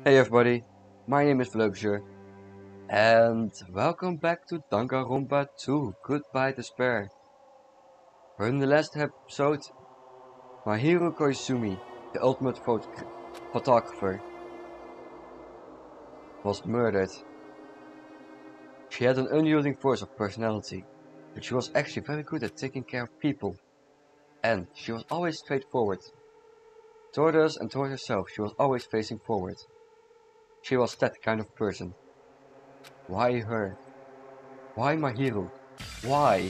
Hey everybody, my name is Vlubsher, and welcome back to Danganronpa 2, Goodbye Despair. Where in the last episode, Mahiro Koizumi, the ultimate photographer, was murdered. She had an unyielding force of personality, but she was actually very good at taking care of people, and she was always straightforward. Toward us and toward herself, she was always facing forward. She was that kind of person. Why her? Why Mahiro? Why?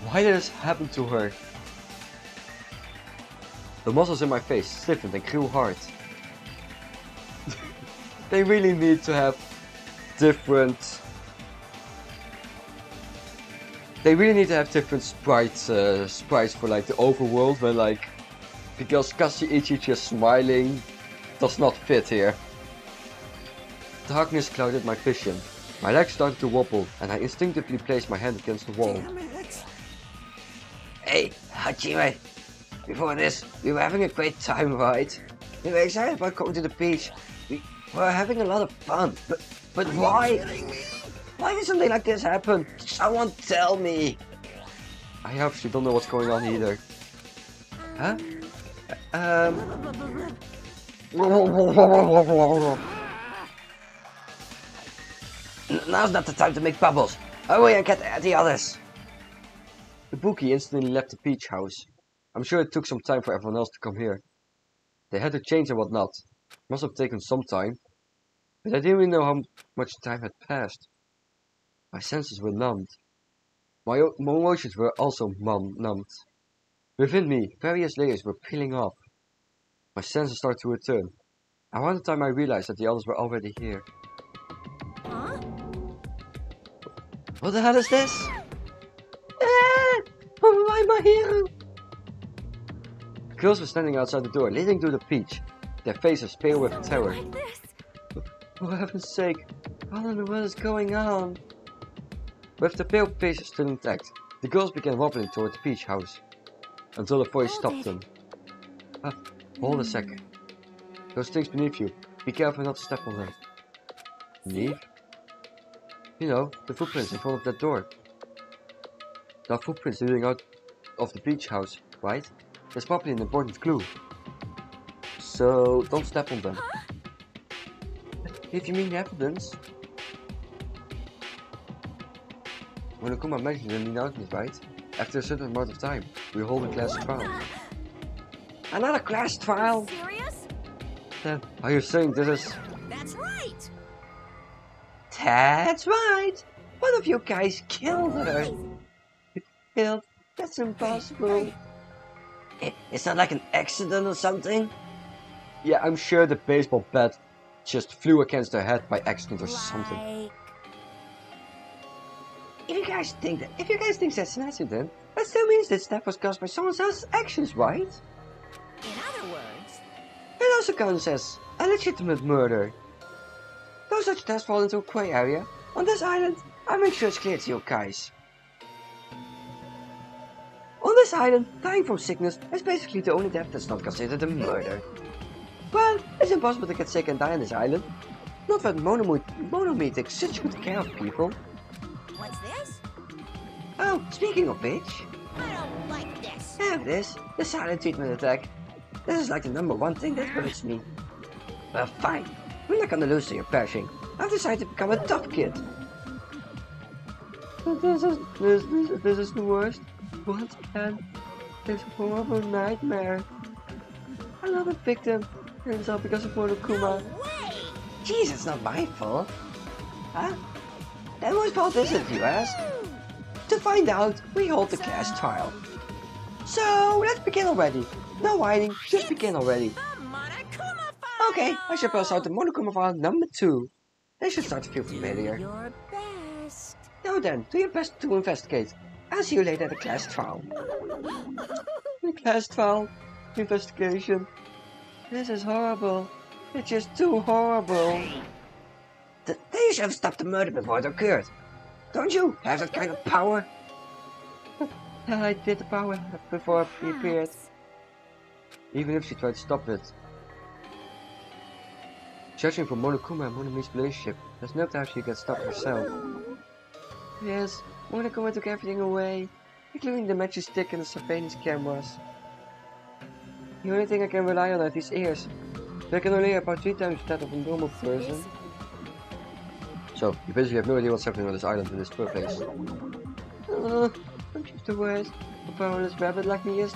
Why did this happen to her? The muscles in my face stiffened and grew hard. They really need to have different... sprites for like the overworld, where like... Because Kashiichi just smiling does not fit here. Darkness clouded my vision. My legs started to wobble, and I instinctively placed my hand against the wall. Hey, Hajime! Before this, we were having a great time, right? We were excited about going to the beach. We were having a lot of fun, but why? Why did something like this happen? Someone tell me! I obviously don't know what's going on either. Huh? Now's not the time to make bubbles. Hurry and get at the others. The bookie instantly left the beach house. I'm sure it took some time for everyone else to come here. They had to change and whatnot. Must have taken some time. But I didn't even know how much time had passed. My senses were numbed. My emotions were also numbed. Within me, various layers were peeling off. My senses started to return. Around the time I realized that the others were already here. Huh? What the hell is this? Why my hero? The girls were standing outside the door, leading to the beach, their faces pale with terror. For heaven's sake, I don't know what is going on. With the pale faces still intact, the girls began wobbling toward the beach house, until a voice stopped them. Hold a sec. Those things beneath you, be careful not to step on them. Beneath? You know, the footprints in front of that door. There are footprints leading out of the beach house, right? That's probably an important clue. So, don't step on them. If you mean evidence. Monokuma mentioned in the announcement, right? After a certain amount of time, we hold a class trial. Another class trial? Serious? Then, are you saying this is... That's right! That's right! One of you guys killed her! Killed? That's impossible. It's not like an accident or something? Yeah, I'm sure the baseball bat just flew against her head by accident or something. If you guys think that's an accident, that still means this death was caused by someone else's actions, right? In other words, It also counts as a legitimate murder. No such deaths fall into a gray area. On this island, I make sure it's clear to you guys. On this island, dying from sickness is basically the only death that's not considered a murder. Well, it's impossible to get sick and die on this island. Not when Monomi takes such good care of people. what's this? Oh, speaking of which... I don't like this. Have this, the silent treatment attack. This is like the #1 thing that hurts me. Well, fine. We're not gonna lose to your bashing. I've decided to become a tough kid. This is the worst. Once again, this horrible nightmare. Another victim. Turns out because of Monokuma. No way! Jeez, it's not my fault. Huh? Then whose fault is it, you ask? To find out, we hold the class trial. So, let's begin already. No whining, just begin already. The Monokuma file! Okay, I should pass out the Monokuma file #2. They should start to feel familiar. Do your best. Now then, do your best to investigate. I'll see you later at the class trial. The class trial? Investigation? This is horrible. It's just too horrible. They should have stopped the murder before it occurred. Don't you have that kind of power? I did the power before it appeared. even if she tried to stop it. Judging from Monokuma and Monami's relationship, there's no doubt she gets stopped herself. Yes, Monokuma took everything away, including the magic stick and the surveillance cameras. The only thing I can rely on are these ears. They can only hear about 3 times that of a normal person. So, you basically have no idea what's happening on this island in this first place. I'm just the worst. A powerless rabbit like me is.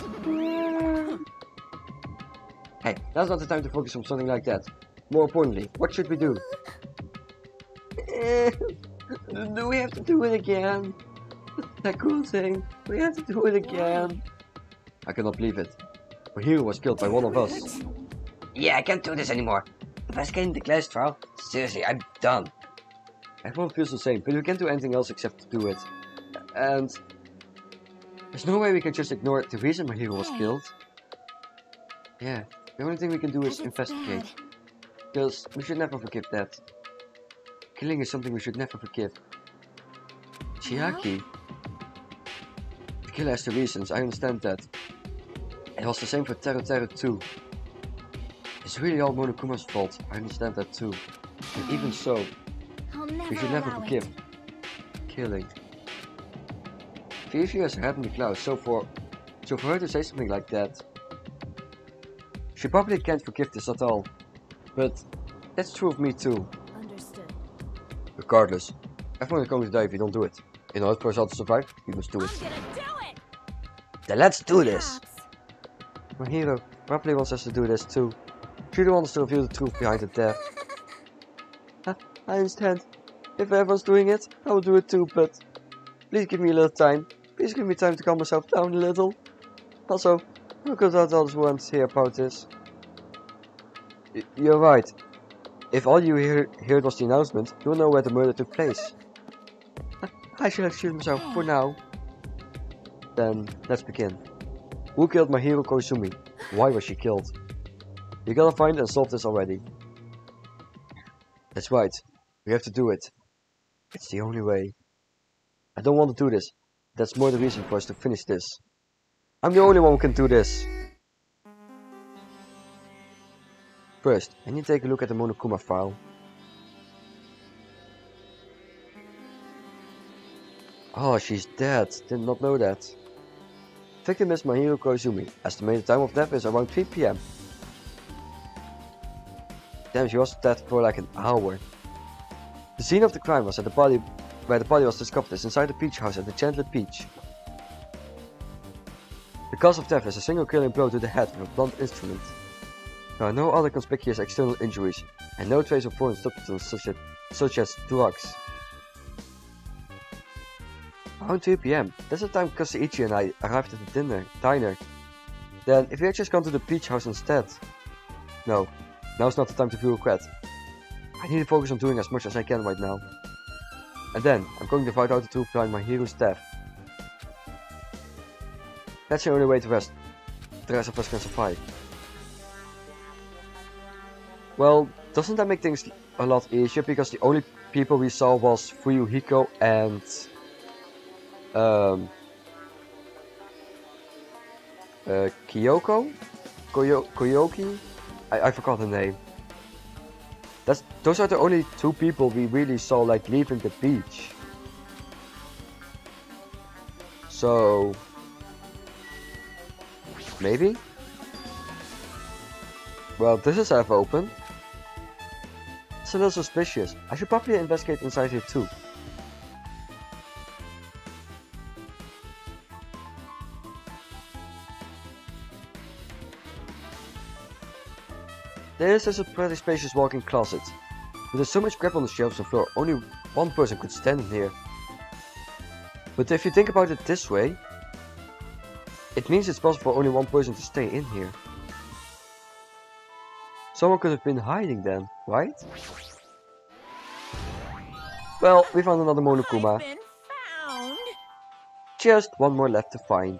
Hey, now's not the time to focus on something like that. More importantly, what should we do? Do we have to do it again? That cool thing. We have to do it again. I cannot believe it. My hero was killed by one of us. Yeah, I can't do this anymore. If I escape the class trial, seriously, I'm done. Everyone feels the same, but we can't do anything else except to do it. And there's no way we can just ignore the reason my hero was killed. Yeah, the only thing we can do is investigate. Because we should never forgive that. Killing is something we should never forgive. Chiaki? The killer has the reasons, I understand that. It was the same for Teru too. It's really all Monokuma's fault, I understand that too. And even so, we should never forgive killing. Vivi has her head in the clouds, so for her to say something like that, she probably can't forgive this at all. But that's true of me too. Understood. Regardless, everyone is going to die if you don't do it. In order for us all to survive, we must do it. I'm gonna do it. Then let's do this! My hero probably wants us to do this too. She wants to reveal the truth behind the death. I understand. If everyone's doing it, I will do it too, but please give me a little time. Please give me time to calm myself down a little. Also, how could I others want to hear about this? You're right. If all you heard was the announcement, you'll know where the murder took place. I should have shielded myself for now. Then, let's begin. Who killed my hero Koizumi? Why was she killed? You gotta find and solve this already. That's right. We have to do it. It's the only way. I don't want to do this. That's more the reason for us to finish this. I'm the only one who can do this. First, I need to take a look at the Monokuma file. Oh, she's dead. Did not know that. Victim is my hero Koizumi. Estimated time of death is around 3 PM. Damn, she was dead for like an hour. The scene of the crime was at the body where the body was discovered is inside the peach house at the Chandler Peach. The cause of death is a single killing blow to the head with a blunt instrument. There are no other conspicuous external injuries, and no trace of foreign substances such as drugs. Around 3 PM, that's the time Kaseiichi and I arrived at the diner. Then, if we had just gone to the peach house instead. No, now's not the time to feel regret. I need to focus on doing as much as I can right now. And then, I'm going to find out the truth behind my hero's death. That's the only way the rest of us can survive. Well, doesn't that make things a lot easier, because the only people we saw was Fuyuhiko and Kyoko? Koyoki? I forgot the name. Those are the only 2 people we really saw like leaving the beach. So maybe? Well, this is half open. It's a little suspicious. I should probably investigate inside here too. This is a pretty spacious walk-in closet. But there's so much crap on the shelves and floor, only one person could stand in here. But if you think about it this way, it means it's possible for only one person to stay in here. Someone could have been hiding then, right? Well, we found another Monokuma. Been found. Just one more left to find.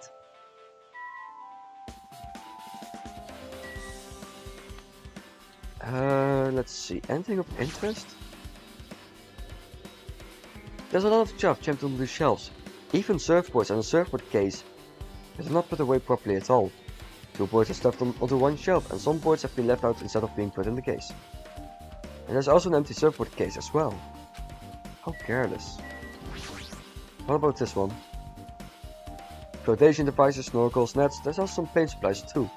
Let's see, anything of interest? There's a lot of stuff jammed onto the shelves, even surfboards and a surfboard case. But they're not put away properly at all. 2 boards are stuffed onto one shelf, and some boards have been left out instead of being put in the case. And there's also an empty surfboard case as well. How careless. What about this one? Flotation devices, snorkels, nets, there's also some paint supplies too.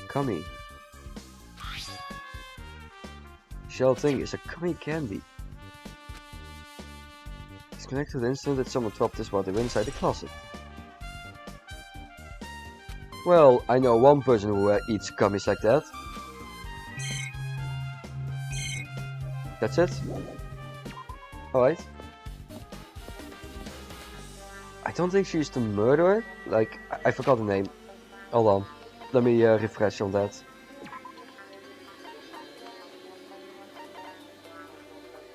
Gummy. Shell thing is a gummy candy. It's connected to the instant that someone dropped this while they were inside the closet. Well, I know one person who eats gummies like that. That's it? Alright. I don't think she's the murderer. Like, I forgot the name. Hold on. Let me refresh on that.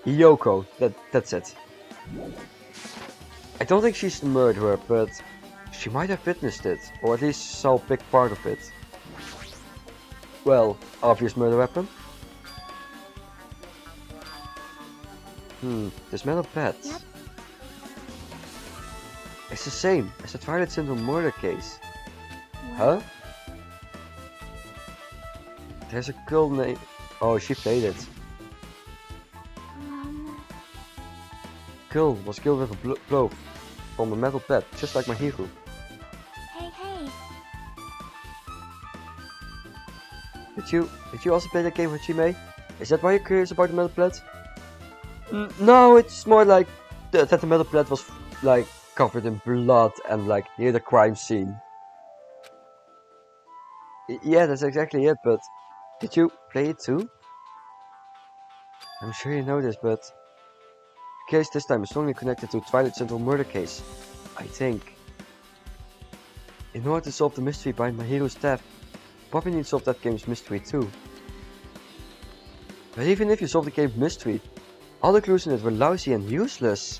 Yoko. That's it. I don't think she's the murderer, but she might have witnessed it, or at least saw a big part of it. Well, obvious murder weapon. This metal pad. Yep. It's the same as the Twilight Syndrome murder case. Huh? There's a girl named... Oh, she played it. Girl was killed with a blow from a metal pad, just like my hero. Hey, hey. Did you also play that game with Hime? Is that why you're curious about the metal pad? No, it's more like that the metal pad was like covered in blood and like near the crime scene. Yeah, that's exactly it, but did you play it too? I'm sure you know this, but the case this time is strongly connected to Twilight Syndrome murder case, I think. In order to solve the mystery behind my hero's death, Bobby needs to solve that game's mystery too. But even if you solve the game's mystery, all the clues in it were lousy and useless.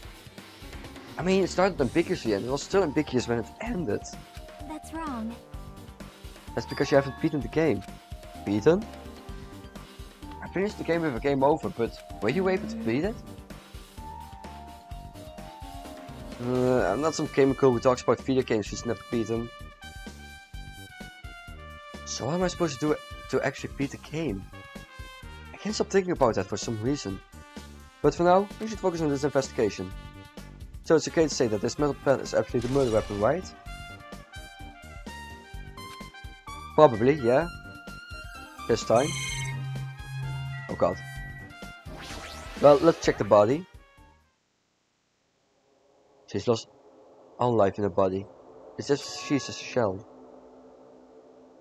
I mean, it started ambiguously and it was still ambiguous when it ended. That's wrong. That's because you haven't beaten the game. Beaten? I finished the game with a game over, but were you able to beat it? I'm not some chemical who talks about video games she's never beaten. So what am I supposed to do to actually beat the game? I can't stop thinking about that for some reason. But for now, we should focus on this investigation. So it's okay to say that this metal pad is actually the murder weapon, right? Probably, yeah. This time. Oh god. Well, let's check the body. She's lost all life in her body. It's just she's a shell.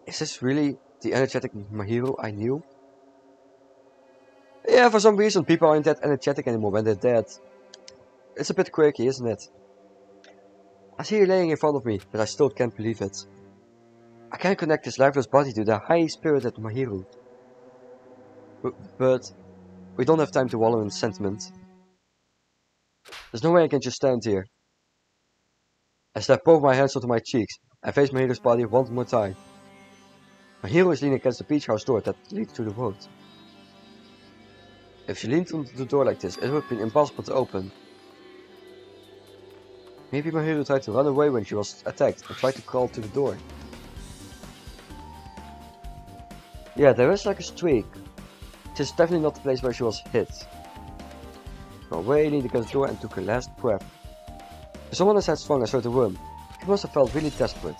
Is this really the energetic Mahiro I knew? Yeah, for some reason people aren't that energetic anymore when they're dead. It's a bit quirky, isn't it? I see her laying in front of me, but I still can't believe it. I can't connect this lifeless body to the high-spirited Mahiro. But we don't have time to wallow in sentiment. There's no way I can just stand here. I slap both my hands onto my cheeks and face Mahiro's body one more time. Mahiro is leaning against the beach house door that leads to the road. If she leaned onto the door like this, it would have been impossible to open. Maybe Mahiro tried to run away when she was attacked and tried to crawl to the door. Yeah, there is like a streak. This is definitely not the place where she was hit. Away, leaned against the door and took her last breath. If someone is as strong as her to run, he must have felt really desperate.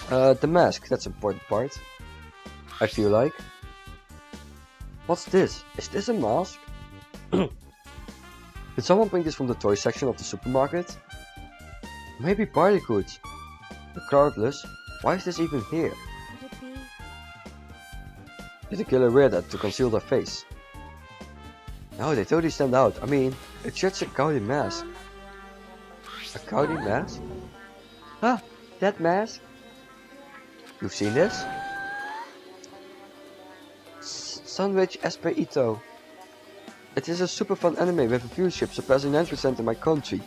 The mask, that's an important part. I feel like. What's this? Is this a mask? Did someone bring this from the toy section of the supermarket? Maybe Barley could. Regardless, why is this even here? Could it be? Did the killer wear that to conceal their face? No, they totally stand out. I mean, it's just a Gaudi mask. A Gaudi mask? Huh? That mask? You've seen this? Sandwich Esperito. It is a super fun anime with a viewership surpassing 9% in my country.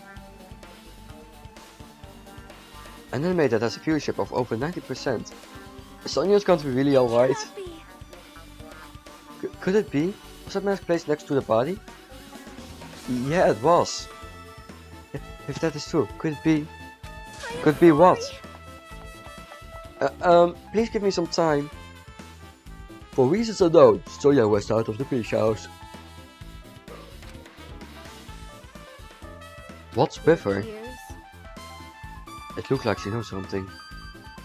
An anime that has a viewership of over 90%. Is Sonya's country really alright? Could it be? Was that mask placed next to the body? Yeah, it was. If that is true, could it be? Could it be what? Please give me some time. For reasons unknown, Sonia was out of the beach house. What's with her? It looks like she knows something.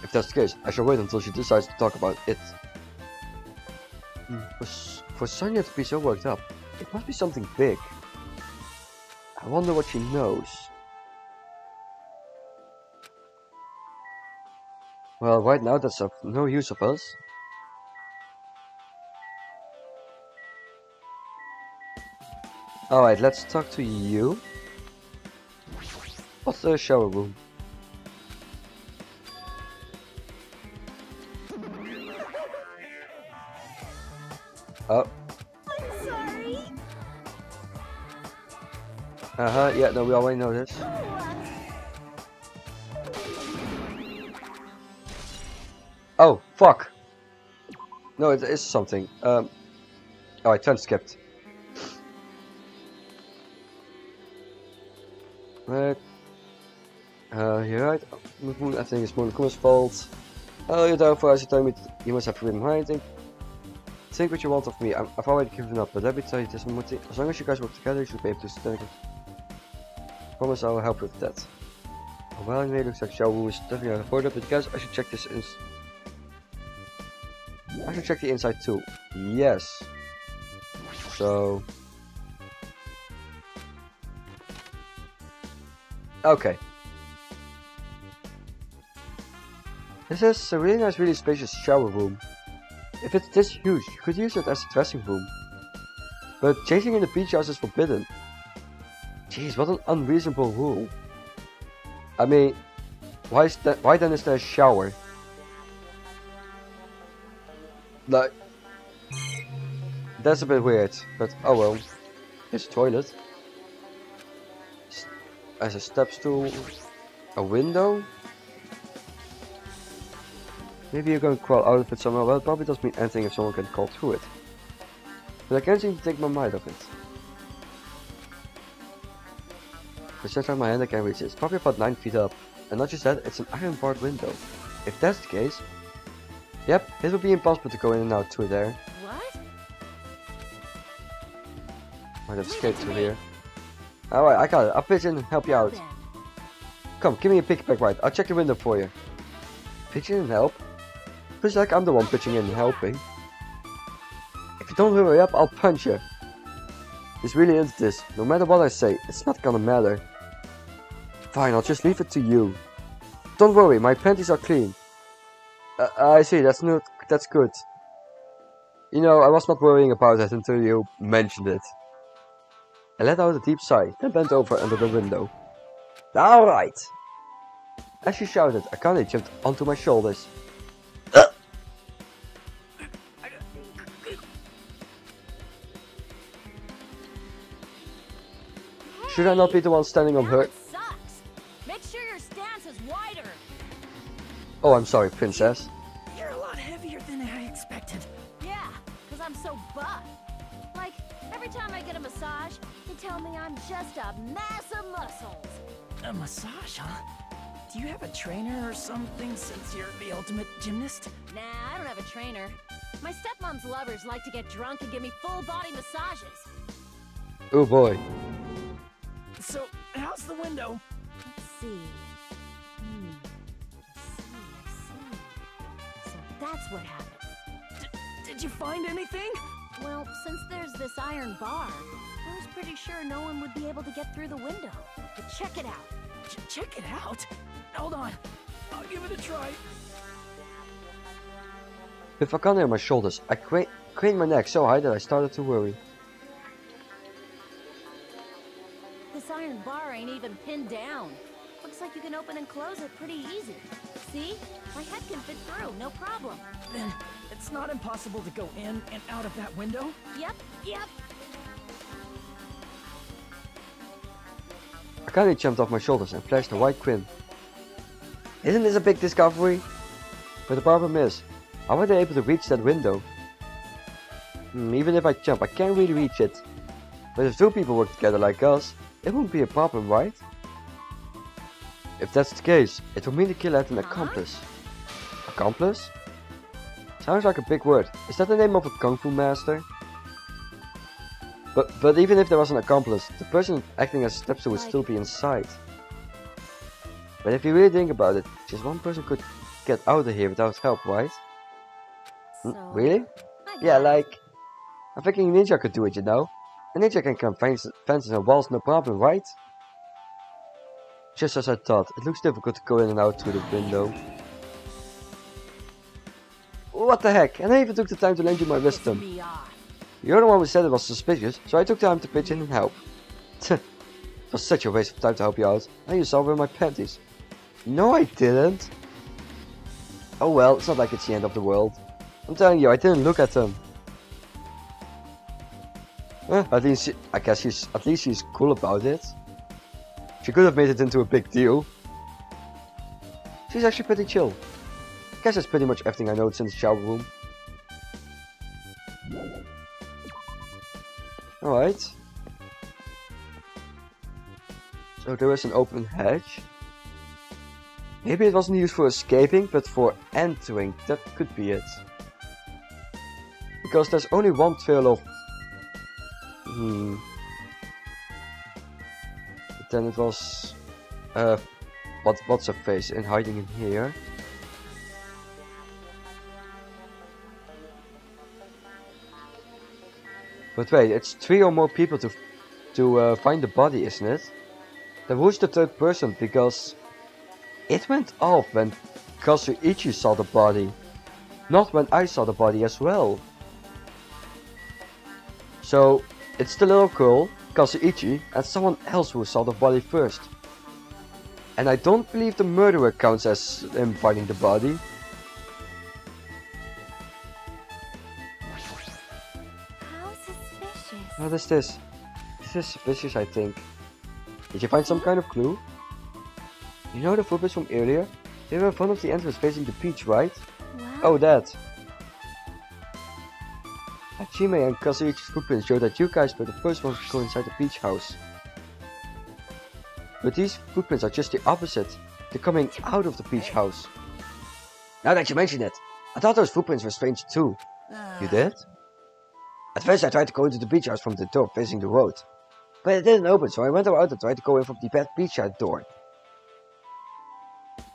If that's the case, I shall wait until she decides to talk about it. For Sonia to be so worked up, it must be something big. I wonder what she knows. Well, right now that's of no use of us. Alright, let's talk to you. What's the shower room? Oh. I'm sorry. Yeah, no, we already know this. Oh, fuck! No, it is something. Alright, turn skipped. Right. You're right. Everything is Monokuma's fault. Oh, you're down for us. You told me you must have forbidden hiding. Think what you want of me. I've already given up, but let me tell you this one thing. As long as you guys work together, you should be able to stand it. Promise I will help with that. Oh, well, anyway, looks like Xiao Wu is definitely out of order, but guys, I should check this in. I should check the inside too. Yes. So. Okay. This is a really nice, really spacious shower room. If it's this huge, you could use it as a dressing room. But changing in the beach house is forbidden. Jeez, what an unreasonable rule. I mean, why then is there a shower? Like, that's a bit weird, but oh well. Here's a toilet. As a step stool, a window. Maybe you're going to crawl out of it somehow. Well, it probably doesn't mean anything if someone can crawl through it. But I can't seem to take my mind off it. I stretch out my hand, I can reach it. It's probably about 9 feet up. And not just that, it's an iron barred window. If that's the case, yep, it would be impossible to go in and out through there. What? Might have escaped through here. Alright, I got it. I'll pitch in and help you out. Come, give me a piggyback ride. I'll check the window for you. Pitch in and help? Feels like I'm the one pitching in and helping. If you don't hurry up, I'll punch you. This really is this. No matter what I say, it's not gonna matter. Fine, I'll just leave it to you. Don't worry, my panties are clean. I see, that's good. You know, I was not worrying about it until you mentioned it. I let out a deep sigh, then bent over under the window. Alright! As she shouted, Akane jumped onto my shoulders. Should I not be the one standing on her? Sucks. Make sure your stance is wider. Oh, I'm sorry, princess. You're a lot heavier than I expected. Yeah, because I'm so buff. Like, every time I get a massage, they tell me I'm just a mass of muscles. A massage, huh? Do you have a trainer or something since you're the ultimate gymnast? Nah, I don't have a trainer. My stepmom's lovers like to get drunk and give me full body massages. Oh boy. So, how's the window? Let's see. I see. So that's what happened. Did you find anything? Well, since there's this iron bar, I was pretty sure no one would be able to get through the window. But check it out. Check it out. Hold on. I'll give it a try. With Akane on my shoulders, I craned my neck so high that I started to worry. This iron bar ain't even pinned down. Looks like you can open and close it pretty easy. See? My head can fit through, no problem. Then it's not impossible to go in and out of that window? Yep. Akane jumped off my shoulders and flashed a white grin. Isn't this a big discovery? But the problem is, how were they able to reach that window? Even if I jump, I can't really reach it. But if two people work together like us, it won't be a problem, right? If that's the case, it would mean the killer had an accomplice. Accomplice? Sounds like a big word. Is that the name of a kung fu master? But even if there was an accomplice, the person acting as a stepsister would still be inside. But if you really think about it, just one person could get out of here without help, right? Really? Yeah, like... I'm thinking a ninja could do it, you know? A ninja can climb fences and walls, no problem, right? Just as I thought, it looks difficult to go in and out through the window. What the heck? And I even took the time to lend you my wisdom. You're the one who said it was suspicious, so I took time to pitch in and help. It was such a waste of time to help you out, and you saw where my panties. No, I didn't. Oh well, it's not like it's the end of the world. I'm telling you, I didn't look at them. At least she's cool about it. She could have made it into a big deal. She's actually pretty chill. I guess that's pretty much everything I noticed in the shower room. Alright. So there is an open hatch. Maybe it wasn't used for escaping, but for entering. That could be it. Because there's only one trail of... Then it was... what's her face in hiding in here? But wait, it's 3 or more people to find the body, isn't it? Then who's the third person? Because it went off when Kazuichi saw the body, not when I saw the body as well. So it's the little girl, Kazuichi, and someone else who saw the body first. And I don't believe the murderer counts as him finding the body. What is this? This is suspicious, I think. Did you find some kind of clue? You know the footprints from earlier? They were in front of the entrance facing the beach, right? Wow. Oh, that. Hachime and Kazuichi's footprints show that you guys were the first ones to go inside the beach house. But these footprints are just the opposite. They're coming out of the beach house. Now that you mention it, I thought those footprints were strange too. You did? At first I tried to go into the beach house from the door facing the road. But it didn't open, so I went out and tried to go in from the beach house door.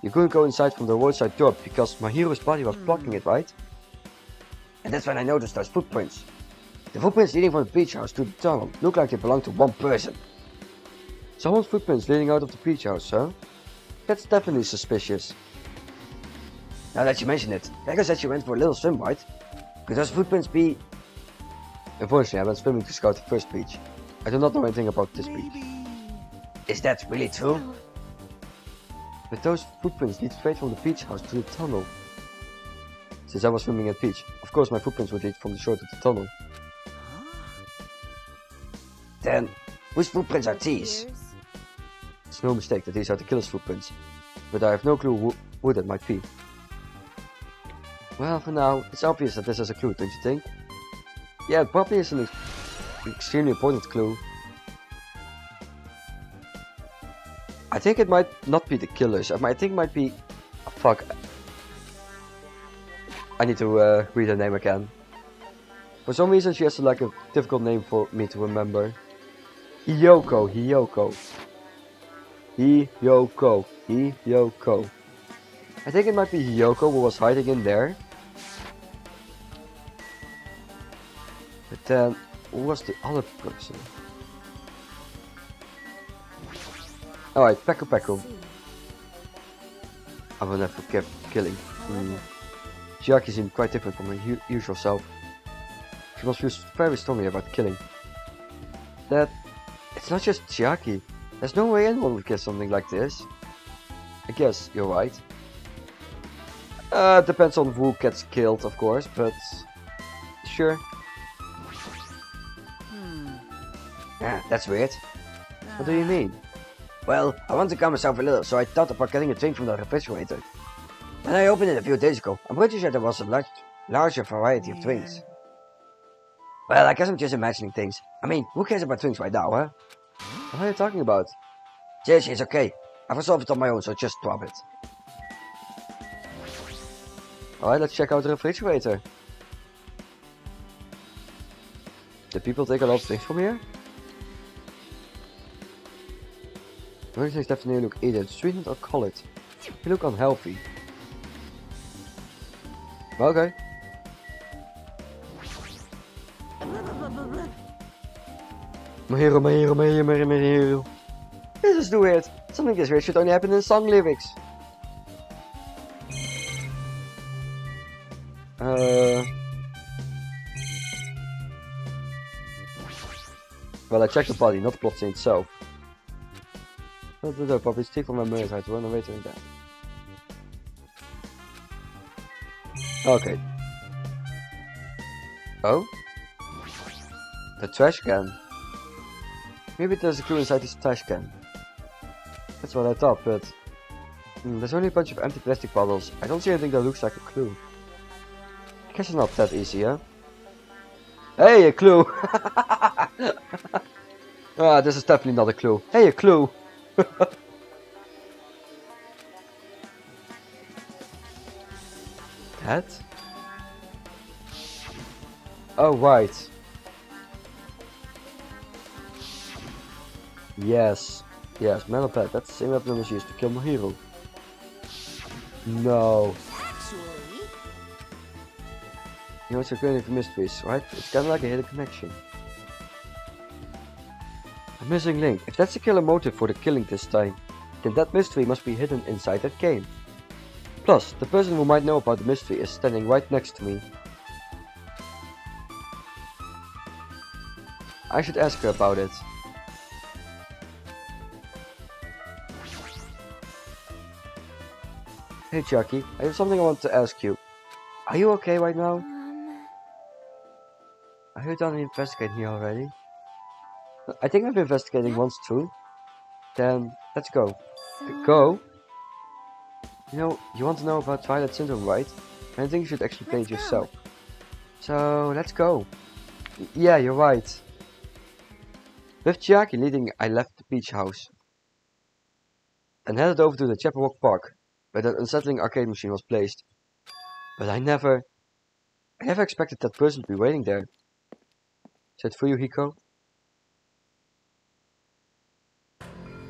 You couldn't go inside from the roadside door because my hero's body was blocking it, right? And that's when I noticed those footprints. The footprints leading from the beach house to the tunnel look like they belong to one person. Someone's footprints leading out of the beach house, huh? That's definitely suspicious. Now that you mention it, Becca said she went for a little swim, right? Could those footprints be... Unfortunately, I went swimming to scout the first beach. I do not know anything about this beach. Is that really true? But those footprints lead straight from the beach house to the tunnel. Since I was swimming at the beach, of course my footprints would lead from the shore to the tunnel. Then, whose footprints are these? It's no mistake that these are the killer's footprints, but I have no clue who that might be. Well, for now, it's obvious that this is a clue, don't you think? Yeah, it probably is an extremely important clue. I think it might not be the killers. I think it might be... Oh, fuck. I need to read her name again. For some reason she has like a difficult name for me to remember. Hiyoko. I think it might be Hiyoko who was hiding in there. But then, who was the other person? Alright, Peko. I will never forget killing. Chiaki seemed quite different from her usual self. She must feel very strongly about killing. That... It's not just Chiaki. There's no way anyone would get something like this. I guess you're right. Depends on who gets killed, of course, but... Sure. Ah, that's weird. What do you mean? Well, I want to calm myself a little, so I thought about getting a drink from the refrigerator. When I opened it a few days ago, I'm pretty sure there was a larger variety of drinks. Well, I guess I'm just imagining things. I mean, who cares about things right now, huh? What are you talking about? Seriously, it's okay. I've resolved it on my own, so just drop it. Alright, let's check out the refrigerator. Did people take a lot of things from here? Those things definitely look either sweetened or colored. They look unhealthy. Okay. My hero. This is too weird. Something this weird should only happen in song lyrics. Well, I checked the body, not the plot scene itself. Probably steal from my murder, I had to run away doing that. Okay. Oh? The trash can. Maybe there's a clue inside this trash can. That's what I thought, but... there's only a bunch of empty plastic bottles. I don't see anything that looks like a clue. I guess it's not that easy, huh? Hey, a clue! Ah, this is definitely not a clue. Hey, a clue! That? Oh, right. Yes. Yes, man of bad. That's the same weapon that was used to kill my hero. No. You know, it's a creating mysteries, right? It's kinda like a hidden connection. A missing link. If that's the killer motive for the killing this time, then that mystery must be hidden inside that game. Plus, the person who might know about the mystery is standing right next to me. I should ask her about it. Hey Chucky, I have something I want to ask you. Are you okay right now? Are you done investigating here already? I think I've been investigating once too. Then, let's go. Go? You know, you want to know about Twilight Syndrome, right? I think you should actually play it yourself. So, let's go. Yeah, you're right. With Chiaki leading, I left the beach house and headed over to the Chapperwalk Park, where that unsettling arcade machine was placed. But I never expected that person to be waiting there. Is that for you, Hiko?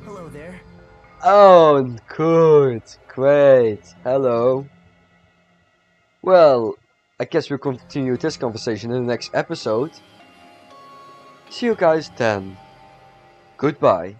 Hello there. Oh, good. Great. Hello. Well, I guess we'll continue this conversation in the next episode. See you guys then. Goodbye.